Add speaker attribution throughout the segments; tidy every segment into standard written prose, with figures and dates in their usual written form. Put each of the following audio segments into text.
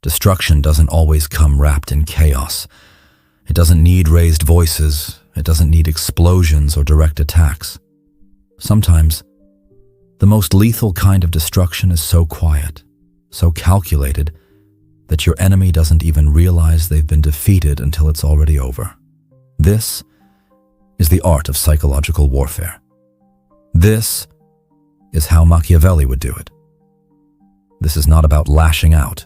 Speaker 1: Destruction doesn't always come wrapped in chaos. It doesn't need raised voices. It doesn't need explosions or direct attacks. Sometimes, the most lethal kind of destruction is so quiet, so calculated, that your enemy doesn't even realize they've been defeated until it's already over. This is the art of psychological warfare. This is how Machiavelli would do it. This is not about lashing out.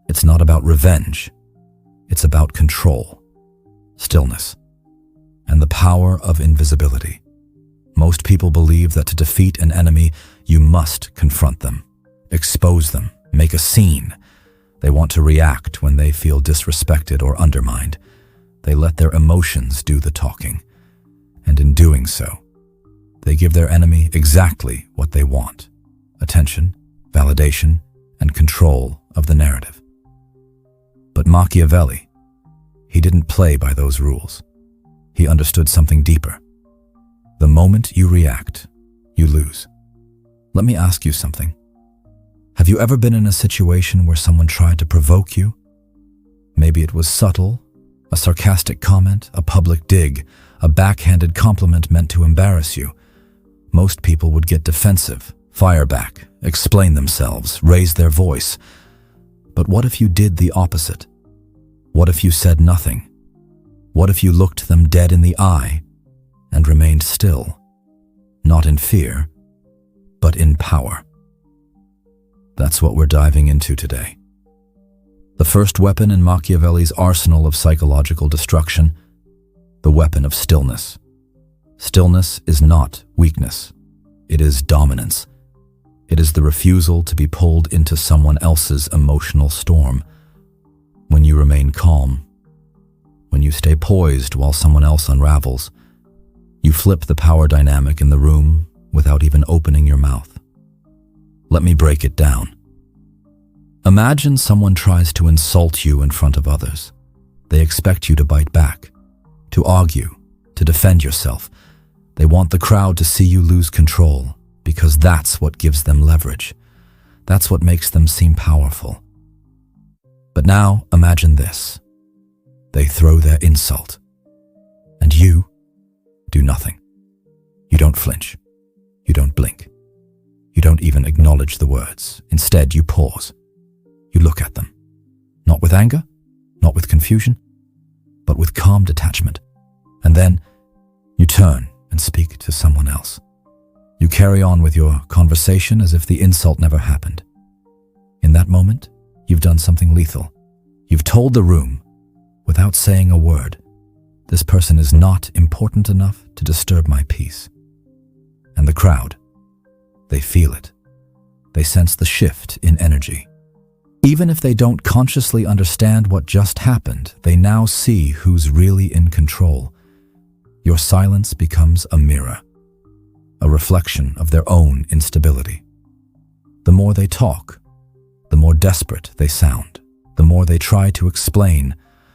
Speaker 1: It's not about revenge. It's about control, stillness, and the power of invisibility. Most people believe that to defeat an enemy, you must confront them, expose them, make a scene. They want to react when they feel disrespected or undermined. They let their emotions do the talking. And in doing so, they give their enemy exactly what they want: attention, validation, and control of the narrative. But Machiavelli, he didn't play by those rules. He understood something deeper. The moment you react, you lose. Let me ask you something. Have you ever been in a situation where someone tried to provoke you? Maybe it was subtle, a sarcastic comment, a public dig, a backhanded compliment meant to embarrass you. Most people would get defensive, fire back, explain themselves, raise their voice. But what if you did the opposite? What if you said nothing? What if you looked them dead in the eye and remained still, not in fear, but in power? That's what we're diving into today. The first weapon in Machiavelli's arsenal of psychological destruction, the weapon of stillness. Stillness is not weakness. It is dominance. It is the refusal to be pulled into someone else's emotional storm. When you remain calm, when you stay poised while someone else unravels, you flip the power dynamic in the room without even opening your mouth. Let me break it down. Imagine someone tries to insult you in front of others. They expect you to bite back, to argue, to defend yourself. They want the crowd to see you lose control because that's what gives them leverage. That's what makes them seem powerful. But now imagine this. They throw their insult, and you do nothing. You don't flinch. You don't blink. You don't even acknowledge the words. Instead, you pause. You look at them. Not with anger, not with confusion, but with calm detachment. And then you turn and speak to someone else. You carry on with your conversation as if the insult never happened. In that moment, you've done something lethal. You've told the room, without saying a word, this person is not important enough to disturb my peace. And the crowd, they feel it. They sense the shift in energy. Even if they don't consciously understand what just happened, they now see who's really in control. Your silence becomes a mirror, a reflection of their own instability. The more they talk, the more desperate they sound. The more they try to explain,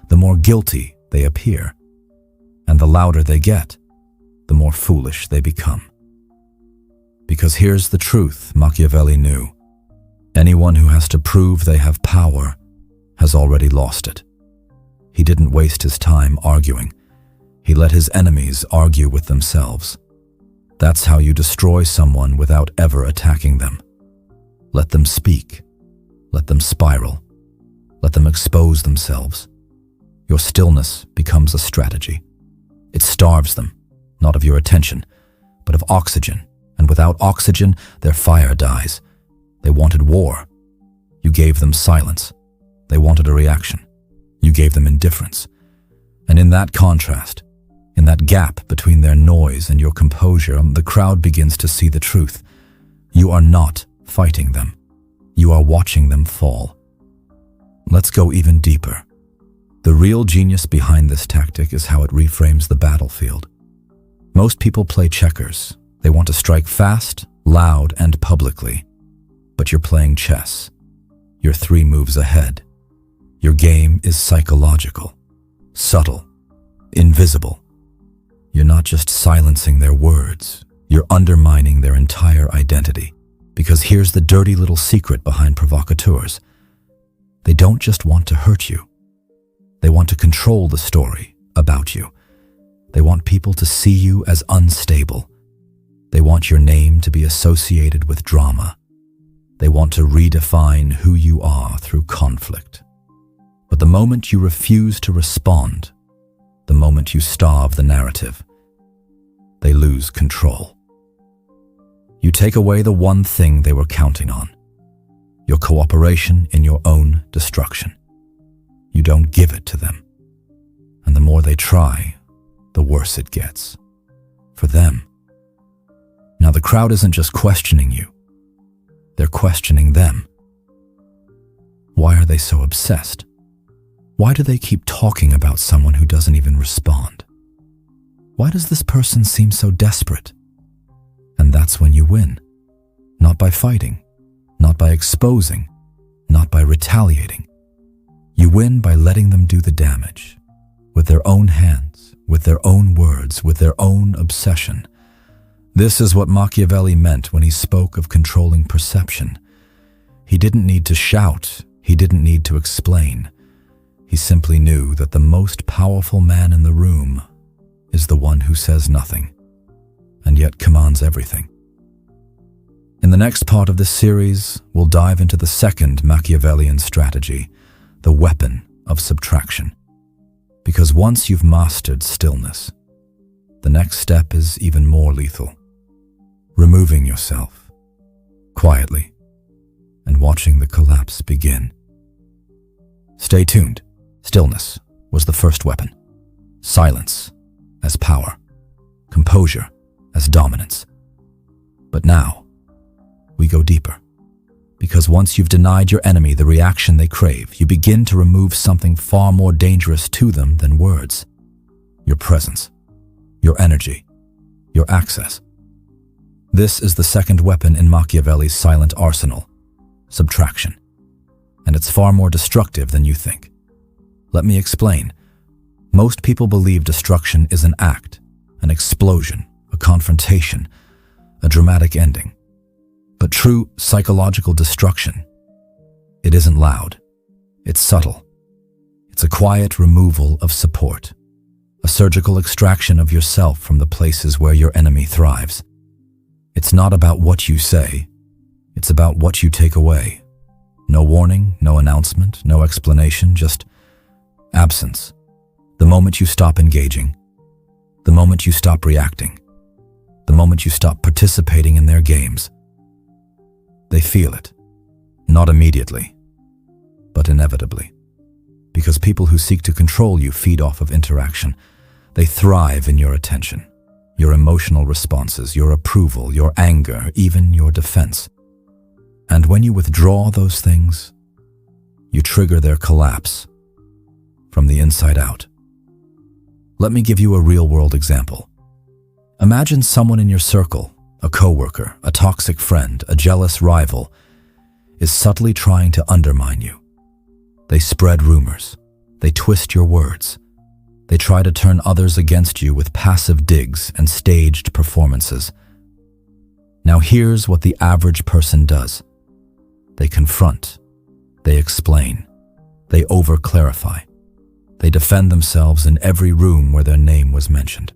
Speaker 1: the more guilty they appear. And the louder they get, the more foolish they become. Because here's the truth Machiavelli knew. Anyone who has to prove they have power has already lost it. He didn't waste his time arguing. He let his enemies argue with themselves. That's how you destroy someone without ever attacking them. Let them speak. Let them spiral. Let them expose themselves. Your stillness becomes a strategy. It starves them, not of your attention, but of oxygen. And without oxygen, their fire dies. They wanted war. You gave them silence. They wanted a reaction. You gave them indifference. And in that contrast, in that gap between their noise and your composure, the crowd begins to see the truth. You are not fighting them. You are watching them fall. Let's go even deeper. The real genius behind this tactic is how it reframes the battlefield. Most people play checkers. They want to strike fast, loud, and publicly. But you're playing chess. You're 3 moves ahead. Your game is psychological, subtle, invisible. You're not just silencing their words. You're undermining their entire identity. Because here's the dirty little secret behind provocateurs. They don't just want to hurt you. They want to control the story about you. They want people to see you as unstable. They want your name to be associated with drama. They want to redefine who you are through conflict. But the moment you refuse to respond, the moment you starve the narrative, they lose control. You take away the one thing they were counting on, your cooperation in your own destruction. You don't give it to them. And the more they try, the worse it gets. For them. Now the crowd isn't just questioning you. They're questioning them. Why are they so obsessed? Why do they keep talking about someone who doesn't even respond? Why does this person seem so desperate? And that's when you win. Not by fighting, not by exposing, not by retaliating. You win by letting them do the damage, with their own hands, with their own words, with their own obsession. This is what Machiavelli meant when he spoke of controlling perception. He didn't need to shout, he didn't need to explain. He simply knew that the most powerful man in the room is the one who says nothing, and yet commands everything. In the next part of this series, we'll dive into the second Machiavellian strategy, the weapon of subtraction. Because once you've mastered stillness, the next step is even more lethal. Removing yourself, quietly, and watching the collapse begin. Stay tuned. Stillness was the first weapon. Silence as power. Composure as dominance. But now, we go deeper. Because once you've denied your enemy the reaction they crave, you begin to remove something far more dangerous to them than words. Your presence, your energy, your access. This is the second weapon in Machiavelli's silent arsenal, subtraction. And it's far more destructive than you think. Let me explain. Most people believe destruction is an act, an explosion, a confrontation, a dramatic ending. But true psychological destruction, it isn't loud. It's subtle. It's a quiet removal of support, a surgical extraction of yourself from the places where your enemy thrives. It's not about what you say. It's about what you take away. No warning, no announcement, no explanation, just absence. The moment you stop engaging, the moment you stop reacting, the moment you stop participating in their games. They feel it, not immediately, but inevitably. Because people who seek to control you feed off of interaction. They thrive in your attention, your emotional responses, your approval, your anger, even your defense. And when you withdraw those things, you trigger their collapse from the inside out. Let me give you a real-world example. Imagine someone in your circle, a coworker, a toxic friend, a jealous rival, is subtly trying to undermine you. They spread rumors. They twist your words. They try to turn others against you with passive digs and staged performances. Now here's what the average person does. They confront. They explain. They over-clarify. They defend themselves in every room where their name was mentioned.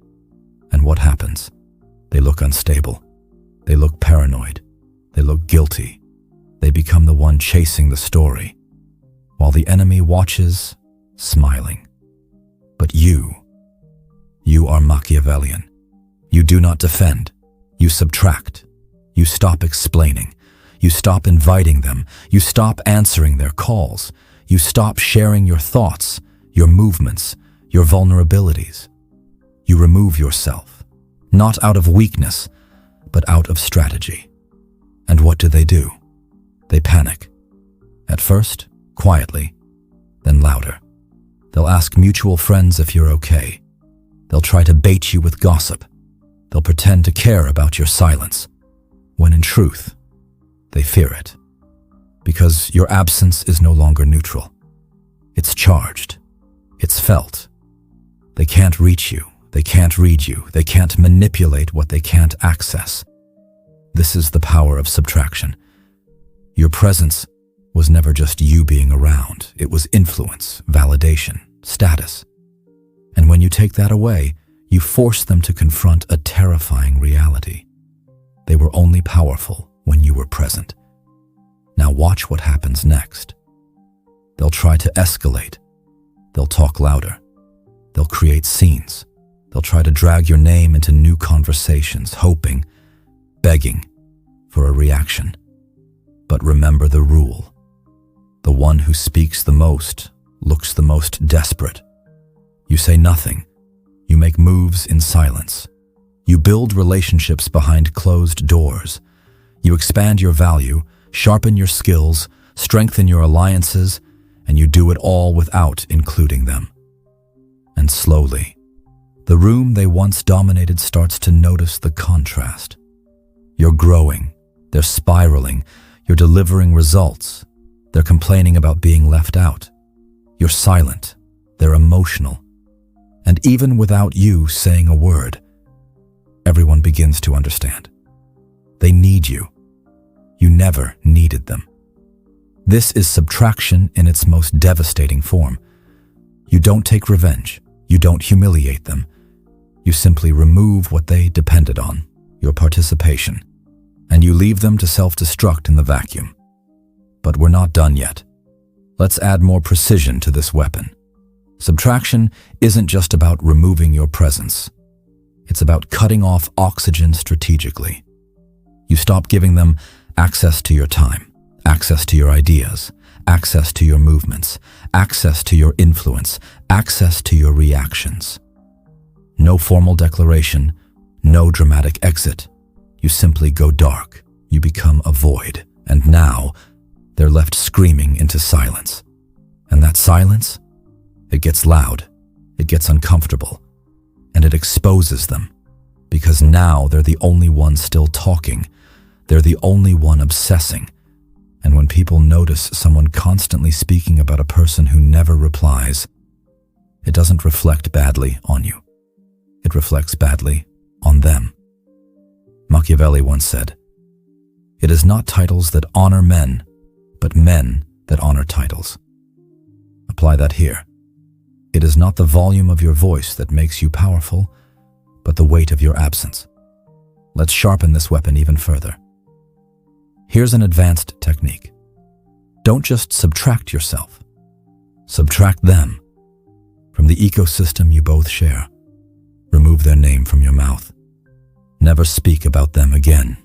Speaker 1: And what happens? They look unstable. They look paranoid. They look guilty. They become the one chasing the story, while the enemy watches, smiling. But you are Machiavellian. You do not defend. You subtract. You stop explaining. You stop inviting them. You stop answering their calls. You stop sharing your thoughts, your movements, your vulnerabilities. You remove yourself, not out of weakness, but out of strategy. And what do? They panic. At first, quietly, then louder. They'll ask mutual friends if you're okay. They'll try to bait you with gossip. They'll pretend to care about your silence, when in truth, they fear it. Because your absence is no longer neutral. It's charged. It's felt. They can't reach you. They can't read you. They can't manipulate what they can't access. This is the power of subtraction. Your presence was never just you being around. It was influence, validation, status. And when you take that away, you force them to confront a terrifying reality. They were only powerful when you were present. Now watch what happens next. They'll try to escalate. They'll talk louder. They'll create scenes. They'll try to drag your name into new conversations, hoping, begging for a reaction. But remember the rule. The one who speaks the most looks the most desperate. You say nothing. You make moves in silence. You build relationships behind closed doors. You expand your value, sharpen your skills, strengthen your alliances, and you do it all without including them. And slowly, the room they once dominated starts to notice the contrast. You're growing, they're spiraling, you're delivering results, they're complaining about being left out. You're silent, they're emotional. And even without you saying a word, everyone begins to understand. They need you. You never needed them. This is subtraction in its most devastating form. You don't take revenge. You don't humiliate them. You simply remove what they depended on, your participation, and you leave them to self-destruct in the vacuum. But we're not done yet. Let's add more precision to this weapon. Subtraction isn't just about removing your presence. It's about cutting off oxygen strategically. You stop giving them access to your time, access to your ideas, access to your movements, access to your influence, access to your reactions. No formal declaration, no dramatic exit. You simply go dark. You become a void. And now, they're left screaming into silence. And that silence, it gets loud, it gets uncomfortable, and it exposes them. Because now they're the only one still talking. They're the only one obsessing. And when people notice someone constantly speaking about a person who never replies, it doesn't reflect badly on you. It reflects badly on them. Machiavelli once said, "It is not titles that honor men, but men that honor titles." Apply that here. It is not the volume of your voice that makes you powerful, but the weight of your absence. Let's sharpen this weapon even further. Here's an advanced technique. Don't just subtract yourself. Subtract them from the ecosystem you both share. Remove their name from your mouth. Never speak about them again.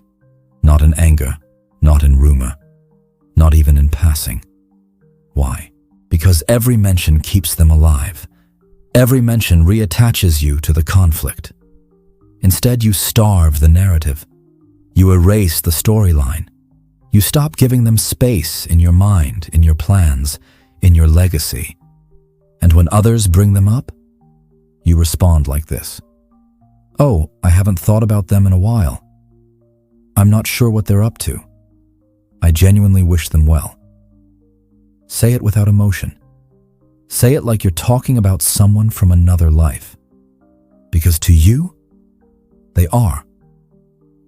Speaker 1: Not in anger, not in rumor, not even in passing. Why? Because every mention keeps them alive. Every mention reattaches you to the conflict. Instead, you starve the narrative. You erase the storyline. You stop giving them space in your mind, in your plans, in your legacy. And when others bring them up, you respond like this. "Oh, I haven't thought about them in a while. I'm not sure what they're up to. I genuinely wish them well." Say it without emotion. Say it like you're talking about someone from another life. Because to you, they are.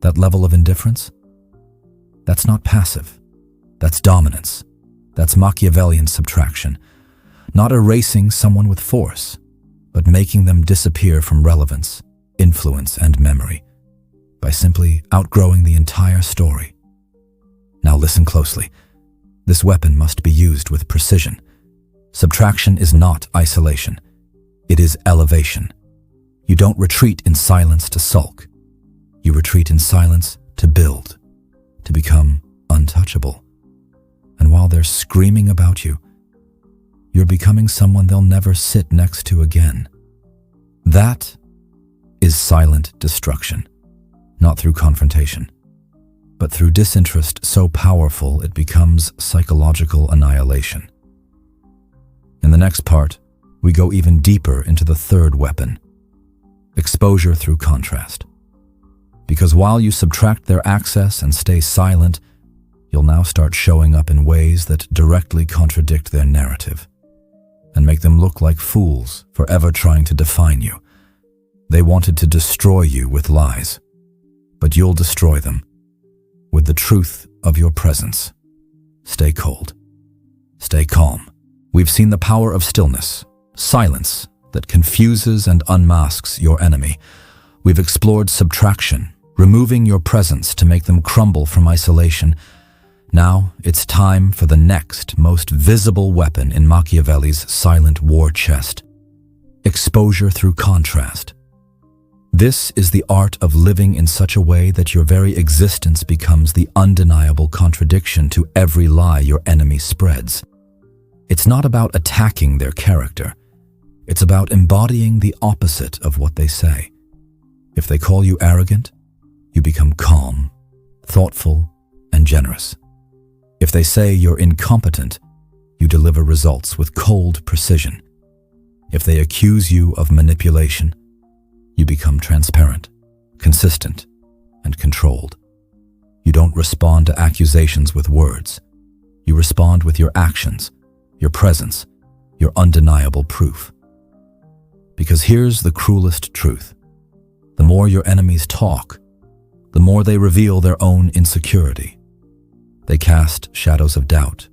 Speaker 1: That level of indifference, that's not passive. That's dominance. That's Machiavellian subtraction. Not erasing someone with force, but making them disappear from relevance, influence, and memory by simply outgrowing the entire story. Now listen closely. This weapon must be used with precision. Subtraction is not isolation. It is elevation. You don't retreat in silence to sulk. You retreat in silence to build, to become untouchable. And while they're screaming about you, you're becoming someone they'll never sit next to again. That is silent destruction, not through confrontation, but through disinterest so powerful it becomes psychological annihilation. In the next part, we go even deeper into the third weapon, exposure through contrast. Because while you subtract their access and stay silent, you'll now start showing up in ways that directly contradict their narrative and make them look like fools for ever trying to define you. They wanted to destroy you with lies, but you'll destroy them with the truth of your presence. Stay cold. Stay calm. We've seen the power of stillness, silence that confuses and unmasks your enemy. We've explored subtraction, removing your presence to make them crumble from isolation. Now it's time for the next most visible weapon in Machiavelli's silent war chest: exposure through contrast. This is the art of living in such a way that your very existence becomes the undeniable contradiction to every lie your enemy spreads. It's not about attacking their character. It's about embodying the opposite of what they say. If they call you arrogant, you become calm, thoughtful, and generous. If they say you're incompetent, you deliver results with cold precision. If they accuse you of manipulation, you become transparent, consistent, and controlled. You don't respond to accusations with words. You respond with your actions, your presence, your undeniable proof. Because here's the cruelest truth. The more your enemies talk, the more they reveal their own insecurity. They cast shadows of doubt,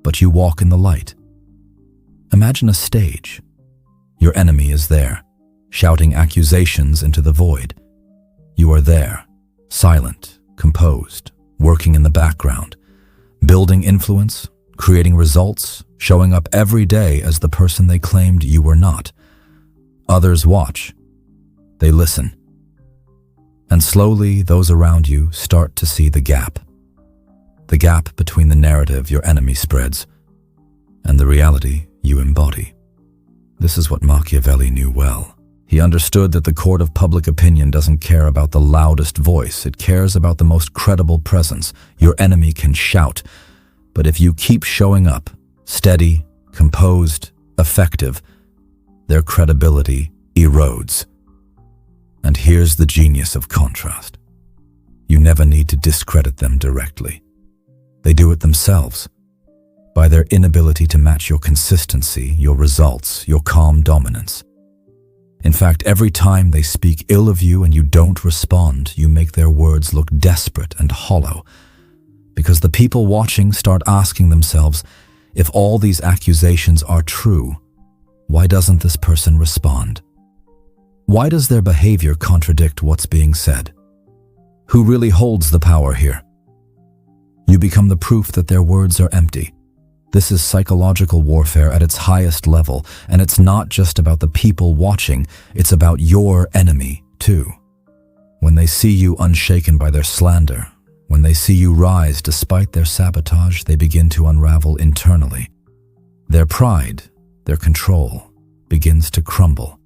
Speaker 1: but you walk in the light. Imagine a stage. Your enemy is there, shouting accusations into the void. You are there, silent, composed, working in the background, building influence, creating results, showing up every day as the person they claimed you were not. Others watch. They listen. And slowly, those around you start to see the gap between the narrative your enemy spreads and the reality you embody. This is what Machiavelli knew well. He understood that the court of public opinion doesn't care about the loudest voice. It cares about the most credible presence. Your enemy can shout, but if you keep showing up, steady, composed, effective, their credibility erodes. And here's the genius of contrast. You never need to discredit them directly. They do it themselves, by their inability to match your consistency, your results, your calm dominance. In fact, every time they speak ill of you and you don't respond, you make their words look desperate and hollow. Because the people watching start asking themselves, if all these accusations are true, why doesn't this person respond? Why does their behavior contradict what's being said? Who really holds the power here? You become the proof that their words are empty. This is psychological warfare at its highest level, and it's not just about the people watching, it's about your enemy, too. When they see you unshaken by their slander, when they see you rise despite their sabotage, they begin to unravel internally. Their pride, their control, begins to crumble.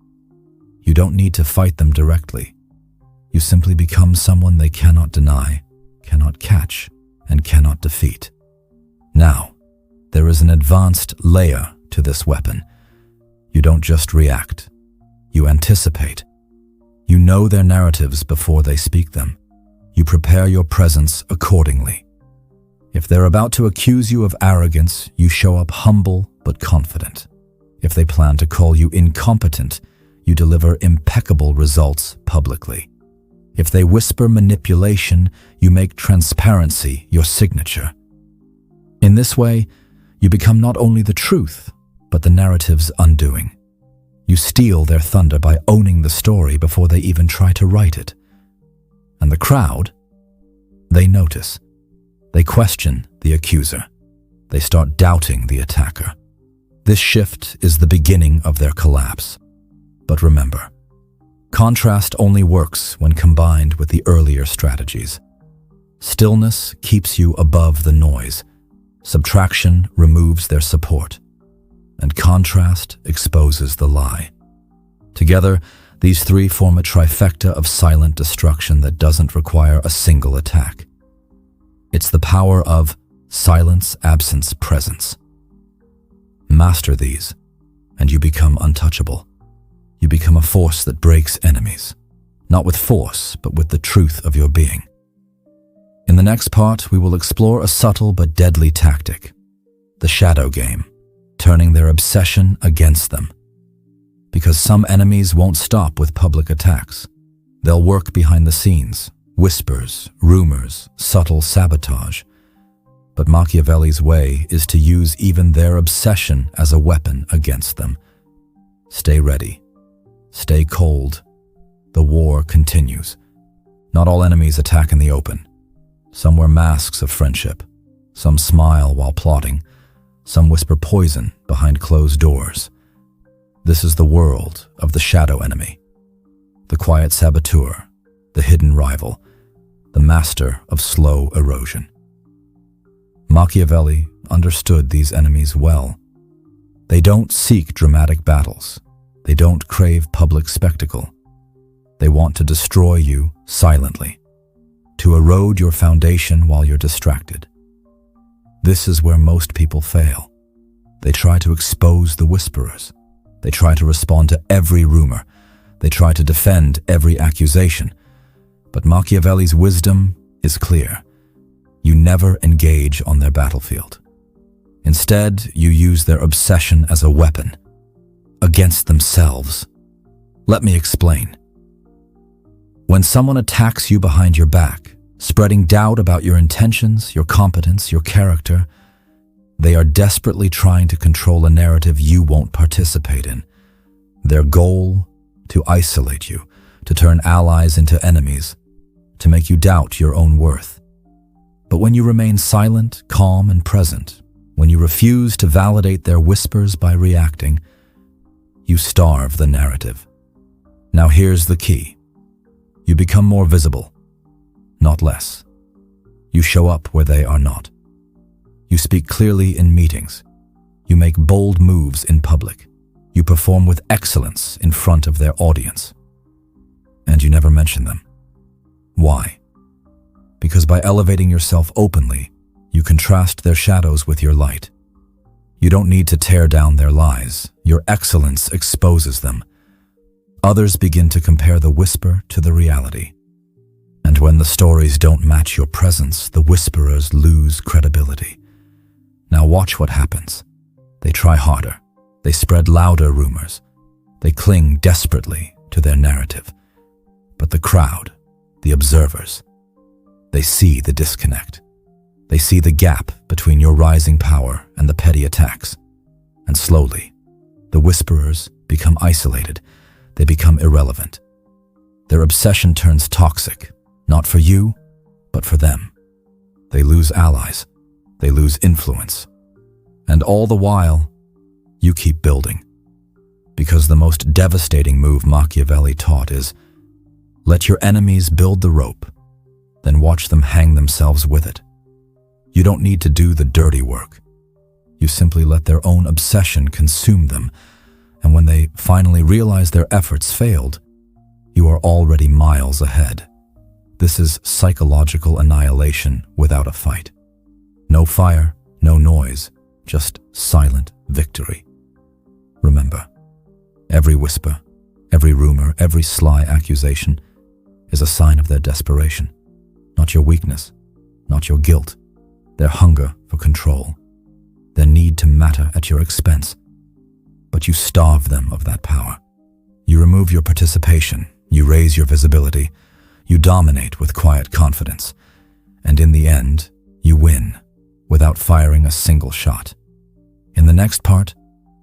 Speaker 1: You don't need to fight them directly. You simply become someone they cannot deny, cannot catch, and cannot defeat. Now, there is an advanced layer to this weapon. You don't just react. You anticipate. You know their narratives before they speak them. You prepare your presence accordingly. If they're about to accuse you of arrogance, you show up humble but confident. If they plan to call you incompetent, you deliver impeccable results publicly. If they whisper manipulation, you make transparency your signature. In this way, you become not only the truth, but the narrative's undoing. You steal their thunder by owning the story before they even try to write it. And the crowd, they notice. They question the accuser. They start doubting the attacker. This shift is the beginning of their collapse. But remember, contrast only works when combined with the earlier strategies. Stillness keeps you above the noise. Subtraction removes their support, and contrast exposes the lie. Together, these three form a trifecta of silent destruction that doesn't require a single attack. It's the power of silence, absence, presence. Master these, and you become untouchable. You become a force that breaks enemies, not with force, but with the truth of your being. In the next part, we will explore a subtle but deadly tactic, the shadow game, turning their obsession against them. Because some enemies won't stop with public attacks. They'll work behind the scenes, whispers, rumors, subtle sabotage. But Machiavelli's way is to use even their obsession as a weapon against them. Stay ready. Stay cold. The war continues. Not all enemies attack in the open. Some wear masks of friendship. Some smile while plotting. Some whisper poison behind closed doors. This is the world of the shadow enemy. The quiet saboteur, the hidden rival, the master of slow erosion. Machiavelli understood these enemies well. They don't seek dramatic battles. They don't crave public spectacle. They want to destroy you silently, to erode your foundation while you're distracted. This is where most people fail. They try to expose the whisperers. They try to respond to every rumor. They try to defend every accusation. But Machiavelli's wisdom is clear. You never engage on their battlefield. Instead, you use their obsession as a weapon against themselves. Let me explain. When someone attacks you behind your back, spreading doubt about your intentions, your competence, your character, they are desperately trying to control a narrative you won't participate in. Their goal, to isolate you, to turn allies into enemies, to make you doubt your own worth. But when you remain silent, calm, and present, when you refuse to validate their whispers by reacting, you starve the narrative. Now here's the key. You become more visible, not less. You show up where they are not. You speak clearly in meetings. You make bold moves in public. You perform with excellence in front of their audience. And you never mention them. Why? Because by elevating yourself openly, you contrast their shadows with your light. You don't need to tear down their lies. Your excellence exposes them. Others begin to compare the whisper to the reality. And when the stories don't match your presence, the whisperers lose credibility. Now watch what happens. They try harder. They spread louder rumors. They cling desperately to their narrative. But the crowd, the observers, they see the disconnect. They see the gap between your rising power and the petty attacks. And slowly, the whisperers become isolated. They become irrelevant. Their obsession turns toxic, not for you, but for them. They lose allies. They lose influence. And all the while, you keep building. Because the most devastating move Machiavelli taught is, let your enemies build the rope, then watch them hang themselves with it. You don't need to do the dirty work. You simply let their own obsession consume them, and when they finally realize their efforts failed, you are already miles ahead. This is psychological annihilation without a fight. No fire, no noise, just silent victory. Remember, every whisper, every rumor, every sly accusation is a sign of their desperation, not your weakness, not your guilt, their hunger for control, their need to matter at your expense. But you starve them of that power. You remove your participation, you raise your visibility, you dominate with quiet confidence, and in the end, you win without firing a single shot. In the next part,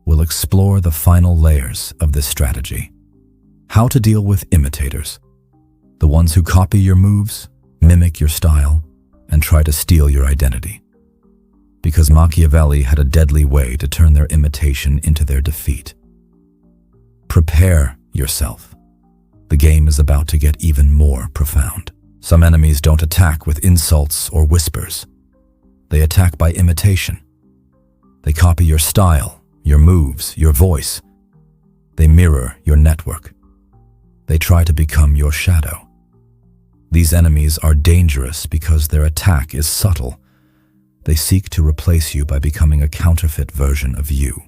Speaker 1: we'll explore the final layers of this strategy. How to deal with imitators, the ones who copy your moves, mimic your style, and try to steal your identity. Because Machiavelli had a deadly way to turn their imitation into their defeat. Prepare yourself. The game is about to get even more profound. Some enemies don't attack with insults or whispers. They attack by imitation. They copy your style, your moves, your voice. They mirror your network. They try to become your shadow. These enemies are dangerous because their attack is subtle. They seek to replace you by becoming a counterfeit version of you.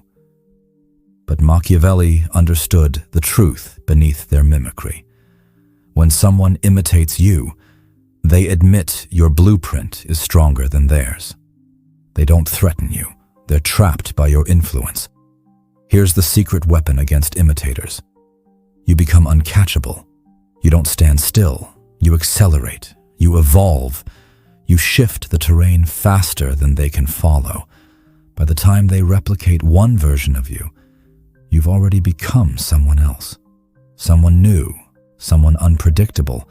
Speaker 1: But Machiavelli understood the truth beneath their mimicry. When someone imitates you, they admit your blueprint is stronger than theirs. They don't threaten you. They're trapped by your influence. Here's the secret weapon against imitators. You become uncatchable. You don't stand still. You accelerate. You evolve. You shift the terrain faster than they can follow. By the time they replicate one version of you, you've already become someone else. Someone new, someone unpredictable.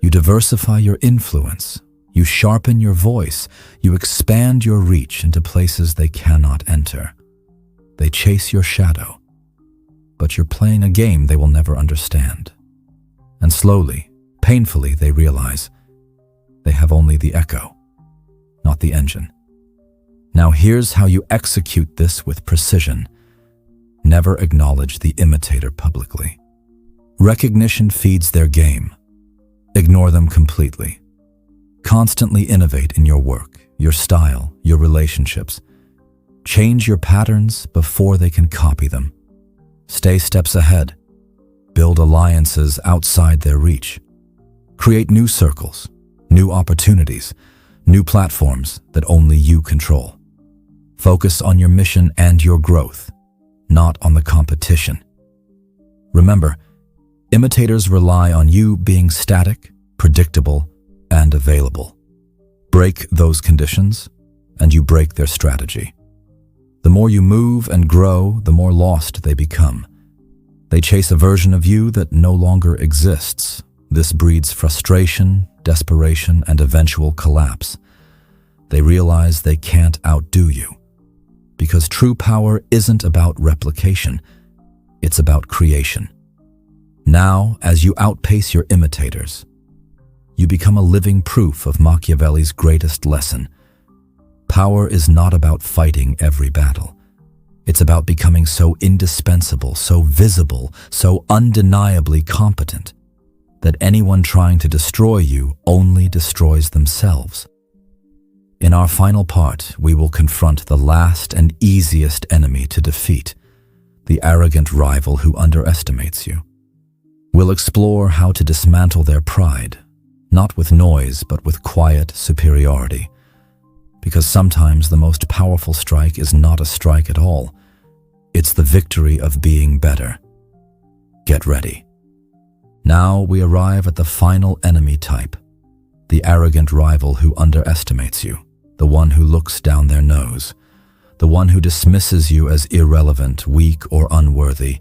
Speaker 1: You diversify your influence. You sharpen your voice. You expand your reach into places they cannot enter. They chase your shadow, but you're playing a game they will never understand. And slowly, painfully, they realize they have only the echo, not the engine. Now here's how you execute this with precision. Never acknowledge the imitator publicly. Recognition feeds their game. Ignore them completely. Constantly innovate in your work, your style, your relationships. Change your patterns before they can copy them. Stay steps ahead. Build alliances outside their reach. Create new circles, new opportunities, new platforms that only you control. Focus on your mission and your growth, not on the competition. Remember, imitators rely on you being static, predictable, and available. Break those conditions, and you break their strategy. The more you move and grow, the more lost they become. They chase a version of you that no longer exists. This breeds frustration, desperation, and eventual collapse. They realize they can't outdo you. Because true power isn't about replication, it's about creation. Now, as you outpace your imitators, you become a living proof of Machiavelli's greatest lesson. Power is not about fighting every battle. It's about becoming so indispensable, so visible, so undeniably competent that anyone trying to destroy you only destroys themselves. In our final part, we will confront the last and easiest enemy to defeat, the arrogant rival who underestimates you. We'll explore how to dismantle their pride, not with noise, but with quiet superiority. Because sometimes the most powerful strike is not a strike at all. It's the victory of being better. Get ready. Now we arrive at the final enemy type, the arrogant rival who underestimates you, the one who looks down their nose, the one who dismisses you as irrelevant, weak, or unworthy.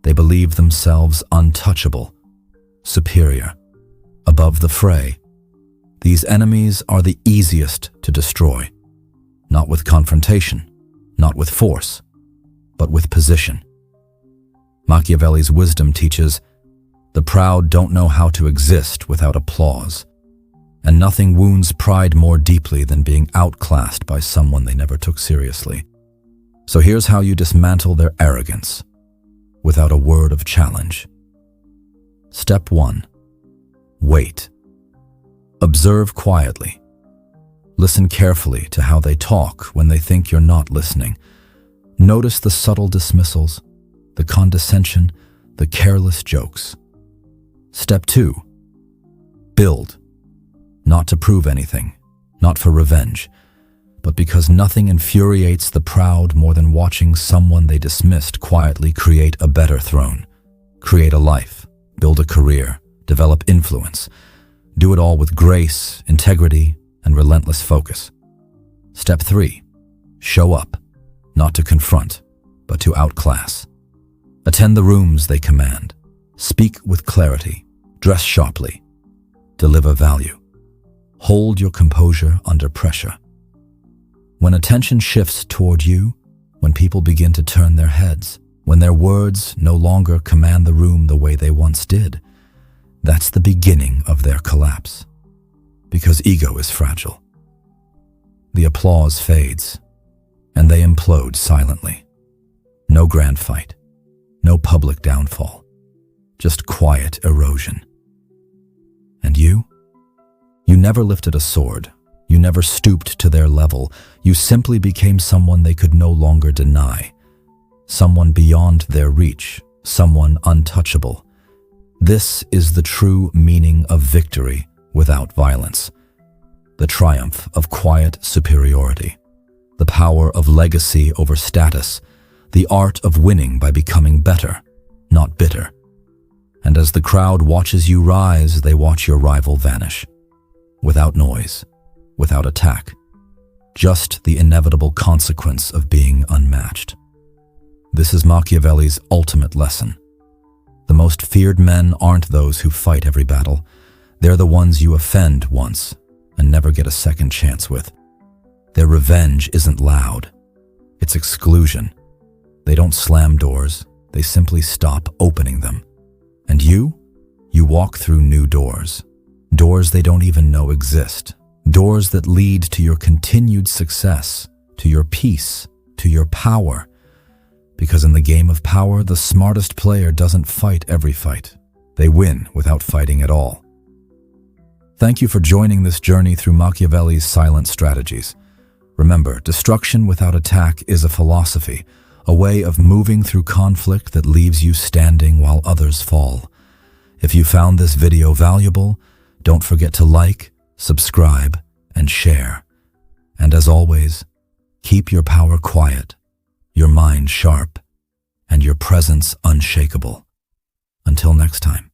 Speaker 1: They believe themselves untouchable, superior, above the fray. These enemies are the easiest to destroy, not with confrontation, not with force, but with position. Machiavelli's wisdom teaches, the proud don't know how to exist without applause, and nothing wounds pride more deeply than being outclassed by someone they never took seriously. So here's how you dismantle their arrogance, without a word of challenge. Step 1. Wait. Observe quietly. Listen carefully to how they talk when they think you're not listening. Notice the subtle dismissals, the condescension, the careless jokes. Step 2. Build. Not to prove anything, not for revenge, but because nothing infuriates the proud more than watching someone they dismissed quietly create a better throne, create a life, build a career, develop influence. Do it all with grace, integrity, and relentless focus. Step 3. Show up, not to confront, but to outclass. Attend the rooms they command. Speak with clarity. Dress sharply. Deliver value. Hold your composure under pressure. When attention shifts toward you, when people begin to turn their heads, when their words no longer command the room the way they once did, that's the beginning of their collapse. Because ego is fragile. The applause fades, and they implode silently. No grand fight, no public downfall, just quiet erosion. And you? You never lifted a sword. You never stooped to their level. You simply became someone they could no longer deny. Someone beyond their reach, someone untouchable. This is the true meaning of victory without violence. The triumph of quiet superiority. The power of legacy over status. The art of winning by becoming better, not bitter. And as the crowd watches you rise, they watch your rival vanish. without noise, without attack. Just the inevitable consequence of being unmatched. This is Machiavelli's ultimate lesson. The most feared men aren't those who fight every battle. They're the ones you offend once and never get a second chance with. Their revenge isn't loud. It's exclusion. They don't slam doors. They simply stop opening them. And you walk through new doors. Doors they don't even know exist. Doors that lead to your continued success, to your peace, to your power. Because in the game of power, the smartest player doesn't fight every fight. They win without fighting at all. Thank you for joining this journey through Machiavelli's silent strategies. Remember, destruction without attack is a philosophy, a way of moving through conflict that leaves you standing while others fall. If you found this video valuable, don't forget to like, subscribe, and share. And as always, keep your power quiet, your mind sharp, and your presence unshakable. Until next time.